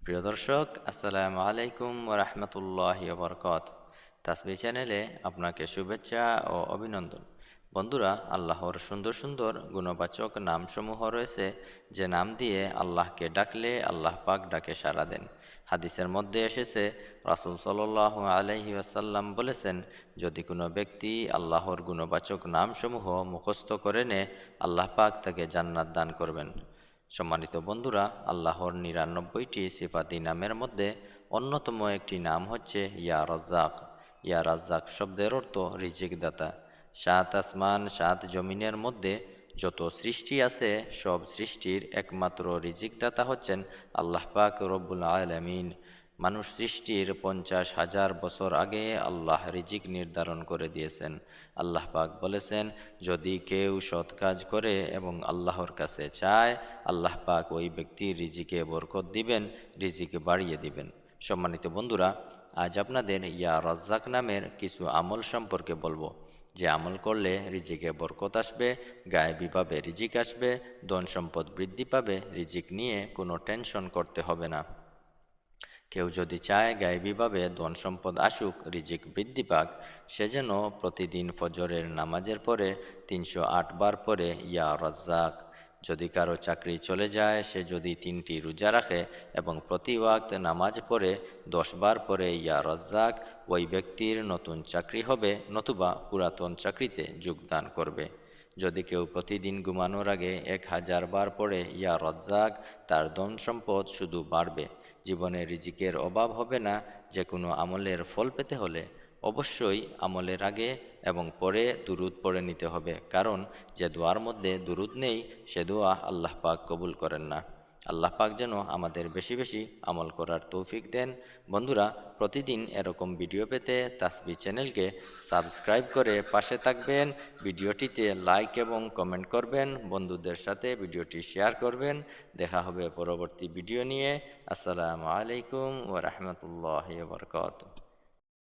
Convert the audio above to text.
প্রিয় দর্শক, আসসালামু আলাইকুম ওয়া রাহমাতুল্লাহি ওয়া বারাকাতুহু। তাসবিহ চ্যানেলে আপনাকে শুভেচ্ছা ও অভিনন্দন। বন্ধুরা, আল্লাহর সুন্দর সুন্দর গুণবাচক নামসমূহ রয়েছে, যে নাম দিয়ে আল্লাহকে ডাকলে আল্লাহ পাক ডাকে সাড়া দেন। হাদিসের মধ্যে এসেছে, রাসূল সাল্লাল্লাহু আলাইহি ওয়াসাল্লাম বলেছেন, যদি কোনো ব্যক্তি আল্লাহর গুণবাচক নামসমূহ মুখস্থ করে নেয়, আল্লাহ পাক তাকে জান্নাত দান করবেন। সম্মানিত বন্ধুরা, আল্লাহর ৯৯টি সিফাতি নামের মধ্যে অন্যতম একটি নাম হচ্ছে ইয়া রাজ্জাক। ইয়া রাজ্জাক শব্দের অর্থ রিজিক দাতা। সাত আসমান সাত জমিনের মধ্যে যত সৃষ্টি আছে, সব সৃষ্টির একমাত্র রিজিক দাতা হচ্ছেন আল্লাহ পাক রব্বুল আলামিন। মানুষ সৃষ্টির ৫০,০০০ বছর আগে আল্লাহ রিজিক নির্ধারণ করে দিয়েছেন। আল্লাহ পাক বলেছেন, যদি কেউ সৎ কাজ করে এবং আল্লাহর কাছে চায়, আল্লাহ পাক ওই ব্যক্তির রিজিকে বরকত দিবেন, রিজিক বাড়িয়ে দিবেন। সম্মানিত বন্ধুরা, আজ আপনাদের ইয়া রাজ্জাক নামের কিছু আমল সম্পর্কে বলবো, যে আমল করলে রিজিকে বরকত আসবে, গায়েবীভাবে রিজিক আসবে, ধন সম্পদ বৃদ্ধি পাবে, রিজিক নিয়ে কোনো টেনশন করতে হবে না। কেউ যদি চায় গায়েবীভাবে ধন সম্পদ আসুক, রিজিক বৃদ্ধি পাক, সে যেন প্রতিদিন ফজরের নামাজের পরে ৩০৮ বার পরে ইয়া রাজ্জাক। যদি কারো চাকরি চলে যায়, সে যদি ৩টি রোজা রাখে এবং প্রতি ওয়াক্ত নামাজ পড়ে ১০ বার পরে ইয়া রাজ্জাক, ওই ব্যক্তির নতুন চাকরি হবে, নতুবা পুরাতন চাকরিতে যোগদান করবে। যদি কেউ প্রতিদিন ঘুমানোর আগে ১০০০ বার পড়ে ইয়া রাজ্জাক, তার ধন সম্পদ শুধু বাড়বে, জীবনে রিজিকের অভাব হবে না। যে কোনো আমলের ফল পেতে হলে অবশ্যই আমলের আগে এবং পরে দুরূদ পড়ে নিতে হবে, কারণ যে দোয়ার মধ্যে দুরূদ নেই, সে দোয়া আল্লাহ পাক কবুল করেন না। আল্লাহ পাক যেন আমাদের বেশি বেশি আমল করার তৌফিক দেন। বন্ধুরা, প্রতিদিন এরকম ভিডিও পেতে তাসবিহ চ্যানেলকে সাবস্ক্রাইব করে পাশে থাকবেন। ভিডিওটিতে লাইক এবং কমেন্ট করবেন, বন্ধুদের সাথে ভিডিওটি শেয়ার করবেন। দেখা হবে পরবর্তী ভিডিও নিয়ে। আসসালামু আলাইকুম ওয়া রাহমাতুল্লাহি ওয়া বারাকাতুহু।